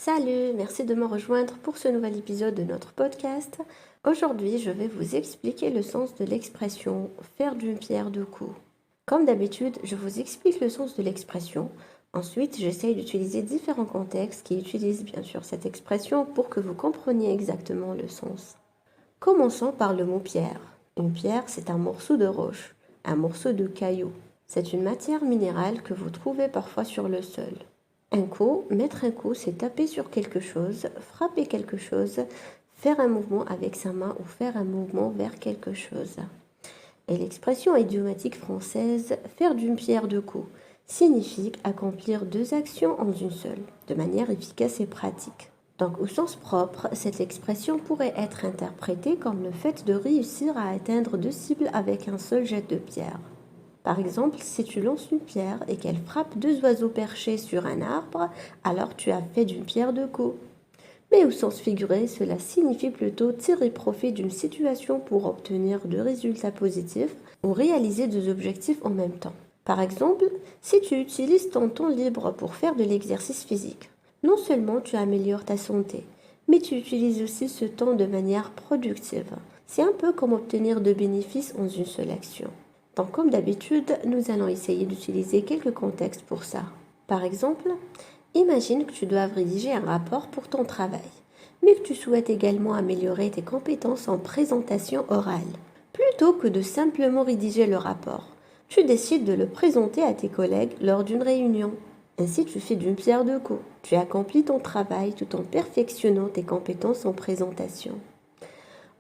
Salut, merci de me rejoindre pour ce nouvel épisode de notre podcast. Aujourd'hui, je vais vous expliquer le sens de l'expression faire d'une pierre deux coups. Comme d'habitude, je vous explique le sens de l'expression. Ensuite, j'essaye d'utiliser différents contextes qui utilisent bien sûr cette expression pour que vous compreniez exactement le sens. Commençons par le mot pierre. Une pierre, c'est un morceau de roche, un morceau de caillou. C'est une matière minérale que vous trouvez parfois sur le sol. Un coup, mettre un coup, c'est taper sur quelque chose, frapper quelque chose, faire un mouvement avec sa main ou faire un mouvement vers quelque chose. Et l'expression idiomatique française faire d'une pierre deux coups signifie accomplir deux actions en une seule, de manière efficace et pratique. Donc au sens propre, cette expression pourrait être interprétée comme le fait de réussir à atteindre deux cibles avec un seul jet de pierre. Par exemple, si tu lances une pierre et qu'elle frappe deux oiseaux perchés sur un arbre, alors tu as fait d'une pierre deux coups. Mais au sens figuré, cela signifie plutôt tirer profit d'une situation pour obtenir deux résultats positifs ou réaliser deux objectifs en même temps. Par exemple, si tu utilises ton temps libre pour faire de l'exercice physique, non seulement tu améliores ta santé, mais tu utilises aussi ce temps de manière productive. C'est un peu comme obtenir de bénéfices en une seule action. Donc comme d'habitude, nous allons essayer d'utiliser quelques contextes pour ça. Par exemple, imagine que tu dois rédiger un rapport pour ton travail, mais que tu souhaites également améliorer tes compétences en présentation orale. Plutôt que de simplement rédiger le rapport, tu décides de le présenter à tes collègues lors d'une réunion. Ainsi, tu fais d'une pierre deux coups. Tu accomplis ton travail tout en perfectionnant tes compétences en présentation.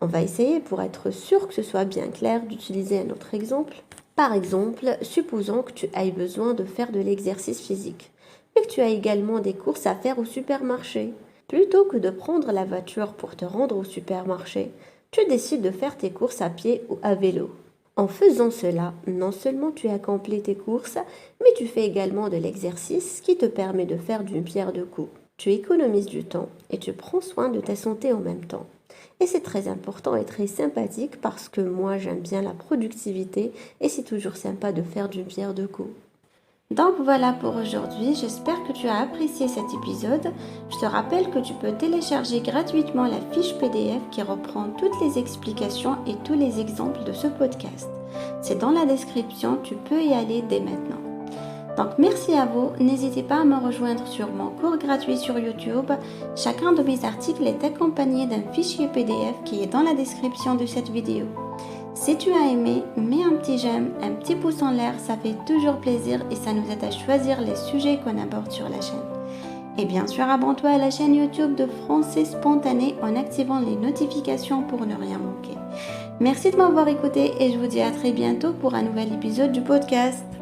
On va essayer, pour être sûr que ce soit bien clair, d'utiliser un autre exemple. Par exemple, supposons que tu aies besoin de faire de l'exercice physique, mais que tu as également des courses à faire au supermarché. Plutôt que de prendre la voiture pour te rendre au supermarché, tu décides de faire tes courses à pied ou à vélo. En faisant cela, non seulement tu accomplis tes courses, mais tu fais également de l'exercice qui te permet de faire d'une pierre deux coups. Tu économises du temps et tu prends soin de ta santé en même temps. Et c'est très important et très sympathique parce que moi j'aime bien la productivité et c'est toujours sympa de faire d'une pierre deux coups. Donc voilà pour aujourd'hui, j'espère que tu as apprécié cet épisode. Je te rappelle que tu peux télécharger gratuitement la fiche PDF qui reprend toutes les explications et tous les exemples de ce podcast. C'est dans la description, tu peux y aller dès maintenant. Donc merci à vous, n'hésitez pas à me rejoindre sur mon cours gratuit sur YouTube. Chacun de mes articles est accompagné d'un fichier PDF qui est dans la description de cette vidéo. Si tu as aimé, mets un petit j'aime, un petit pouce en l'air, ça fait toujours plaisir et ça nous aide à choisir les sujets qu'on aborde sur la chaîne. Et bien sûr, abonne-toi à la chaîne YouTube de Français Spontané en activant les notifications pour ne rien manquer. Merci de m'avoir écouté et je vous dis à très bientôt pour un nouvel épisode du podcast.